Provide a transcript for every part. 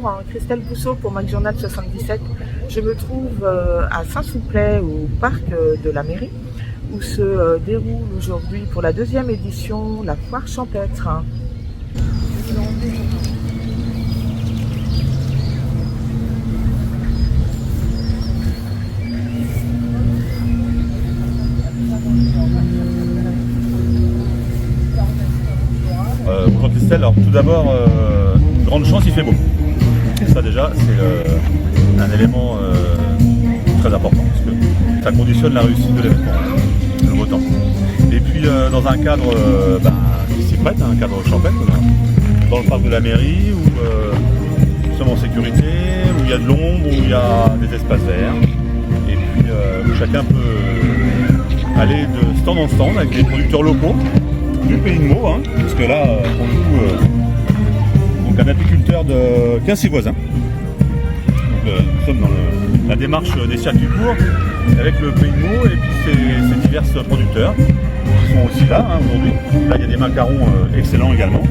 bonjour, Christelle Bousseau pour MacJournal 77. Je me trouve à Saint-Souplet, au parc de la mairie, où se déroule aujourd'hui pour la deuxième édition la foire champêtre. Bonjour Christelle, alors tout d'abord, grande chance, il fait beau. Et ça déjà, c'est un élément très important, parce que ça conditionne la réussite de l'événement, le beau temps. Et puis dans un cadre qui s'y prête, un cadre champêtre, dans le parc de la mairie, où nous sommes en sécurité, où il y a de l'ombre, où il y a des espaces verts, et puis où chacun peut aller de stand en stand avec des producteurs locaux du pays de Meaux, parce que là, pour le coup, donc un apiculteur de Quincy-Voisins. Nous sommes dans la démarche des circuits courts avec le pays de Meaux et puis ces divers producteurs qui sont aussi là aujourd'hui. Là, il y a des macarons excellents également.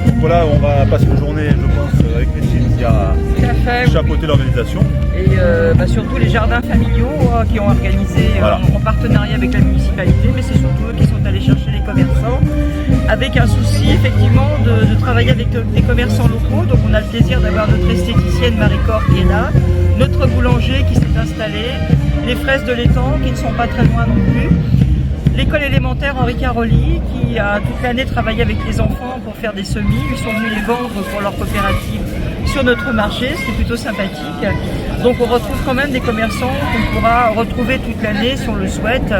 Donc voilà, on va passer une journée, je pense, avec Christine qui a chapeauté l'organisation. Et surtout les jardins familiaux qui ont organisé en partenariat avec la municipalité, mais c'est surtout eux qui sont allés chercher les commerçants, avec un souci effectivement de travailler avec des commerçants locaux. Donc on a le plaisir d'avoir notre esthéticienne Marie-Cor qui est là, notre boulanger qui s'est installé, les fraises de l'étang qui ne sont pas très loin non plus, l'école élémentaire Henri Caroli qui a toute l'année travaillé avec les enfants pour faire des semis. Ils sont venus les vendre pour leur coopérative sur notre marché, c'était plutôt sympathique. Donc on retrouve quand même des commerçants qu'on pourra retrouver toute l'année si on le souhaite.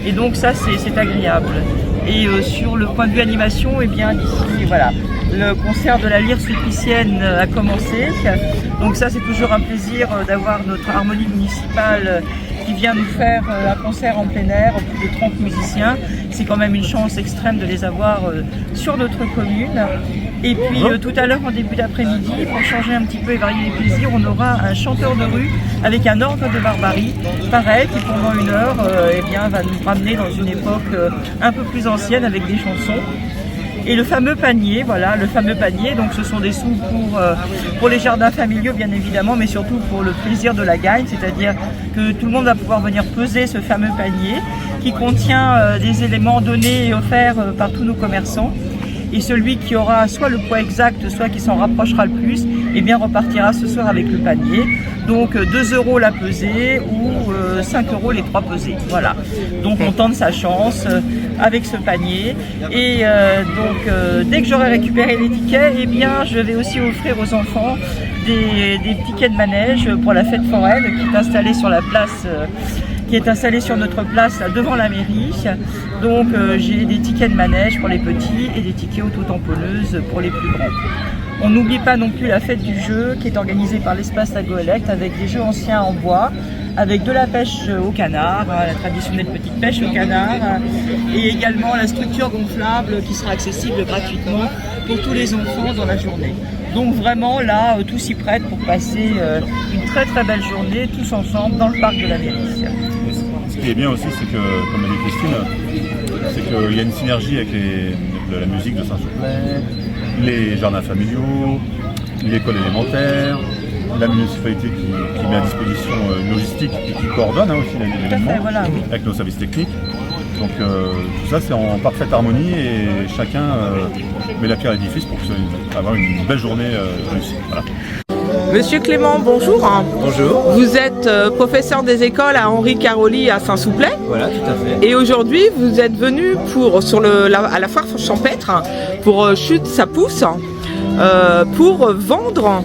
Et donc ça c'est agréable. Et sur le point de vue animation, eh bien d'ici voilà, le concert de la lyre sulpicienne a commencé. Donc ça c'est toujours un plaisir d'avoir notre harmonie municipale qui vient nous faire un concert en plein air, plus de 30 musiciens. C'est quand même une chance extrême de les avoir sur notre commune. Et puis tout à l'heure, en début d'après-midi, pour changer un petit peu et varier les plaisirs, on aura un chanteur de rue avec un ordre de barbarie, pareil, qui pendant une heure va nous ramener dans une époque un peu plus ancienne avec des chansons. Et le fameux panier, voilà, le fameux panier, donc ce sont des sous pour les jardins familiaux bien évidemment, mais surtout pour le plaisir de la gagne, c'est-à-dire que tout le monde va pouvoir venir peser ce fameux panier qui contient des éléments donnés et offerts par tous nos commerçants. Et celui qui aura soit le poids exact, soit qui s'en rapprochera le plus, eh bien repartira ce soir avec le panier. Donc 2 € la pesée ou 5 € les 3 pesées. Voilà. Donc on tente sa chance avec ce panier. Et dès que j'aurai récupéré les tickets, eh bien je vais aussi offrir aux enfants des tickets de manège pour la fête foraine qui est installée sur la place. Qui est installé sur notre place devant la mairie. Donc j'ai des tickets de manège pour les petits et des tickets auto-tamponneuses pour les plus grands. On n'oublie pas non plus la fête du jeu qui est organisée par l'espace Agoelect avec des jeux anciens en bois, avec de la pêche au canard, la traditionnelle petite pêche au canard, et également la structure gonflable qui sera accessible gratuitement pour tous les enfants dans la journée. Donc vraiment là, tout s'y prête pour passer une très très belle journée tous ensemble dans le parc de la mairie. Ce qui est bien aussi, c'est que, comme a dit Christine, c'est qu'il y a une synergie avec la musique de Saint-Souplet, les jardins familiaux, l'école élémentaire, la municipalité qui met à disposition une logistique et qui coordonne aussi l'événement avec nos services techniques. Donc tout ça c'est en parfaite harmonie et chacun met la pierre à l'édifice pour avoir une belle journée réussie. Voilà. Monsieur Clément, bonjour. Bonjour. Vous êtes professeur des écoles à Henri Caroli à Saint-Souplet. Voilà, tout à fait. Et aujourd'hui, vous êtes venu à la foire champêtre pour Chute ça pousse, pour vendre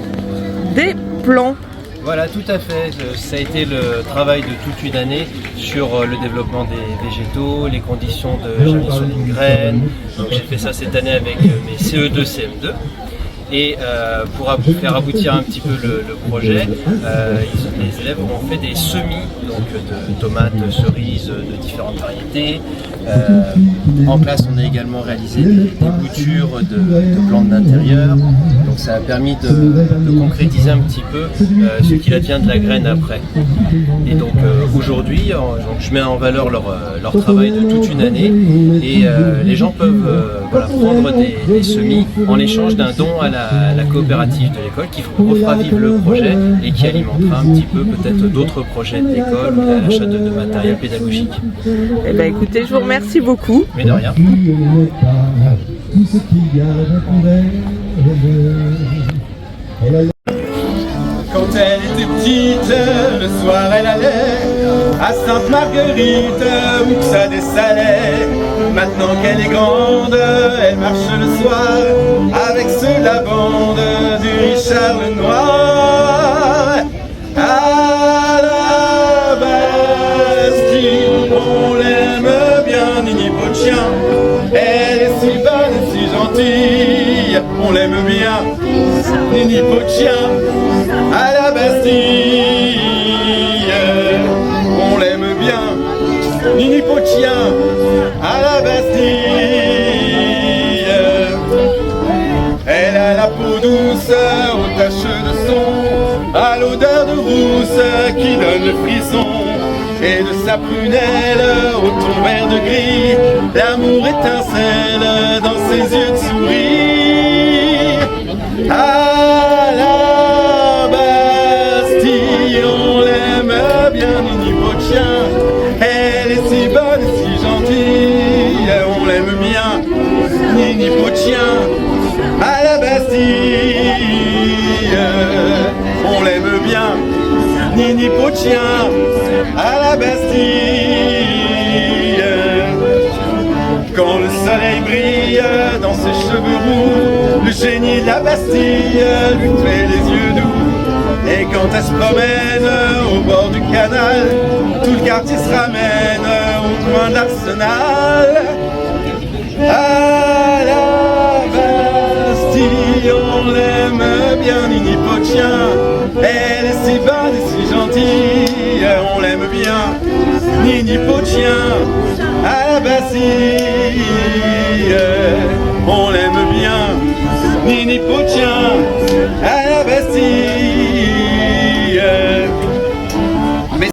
des plants. Voilà, tout à fait. Ça a été le travail de toute une année sur le développement des végétaux, les conditions de germination d'une graine. Donc j'ai fait ça cette année avec mes CE2, CM2. Et pour faire aboutir un petit peu le projet, les élèves ont fait des semis donc de tomates, cerises, de différentes variétés. En classe, on a également réalisé des boutures de plantes d'intérieur. Donc donc ça a permis de concrétiser un petit peu ce qu'il advient de la graine après. Et donc aujourd'hui, je mets en valeur leur travail de toute une année et les gens peuvent prendre des semis en échange d'un don à la coopérative de l'école qui refera vivre le projet et qui alimentera un petit peu peut-être d'autres projets de l'école ou à l'achat de matériel pédagogique. Eh bien écoutez, je vous remercie beaucoup. Mais de rien. Quand elle était petite, le soir elle allait à Sainte-Marguerite où que ça dessalait. Maintenant qu'elle est grande, elle marche le soir avec ceux de la bande du Richard le Noir. À la Bastille, on l'aime bien, Nini Pochien. Elle est si bonne et si gentille, on l'aime bien, Nini Pochien. À la Bastille, on l'aime bien, Nini Pochien. À la Bastille, elle a la peau douce aux taches de son, à l'odeur de rousse qui donne le frisson, et de sa prunelle au ton vert de gris, l'amour étincelle dans ses yeux de souris. À la Bastille, on l'aime bien, Nini Pochien. Elle est si bonne et si gentille, on l'aime bien, Nini Pochien. À la Bastille, on l'aime bien, Nini Pochien. À la Bastille, quand le soleil brille dans ses cheveux roux, le génie de la Bastille lui fait les yeux doux. Et quand elle se promène au bord du canal, tout le quartier se ramène au coin de l'Arsenal. À la Bastille, on l'aime bien, Nini Pochien. Elle est si bonne et si gentille, on l'aime bien, Nini Pochien. À la Bastille, on l'aime bien, Nini Pochien. À la Bastille. Mais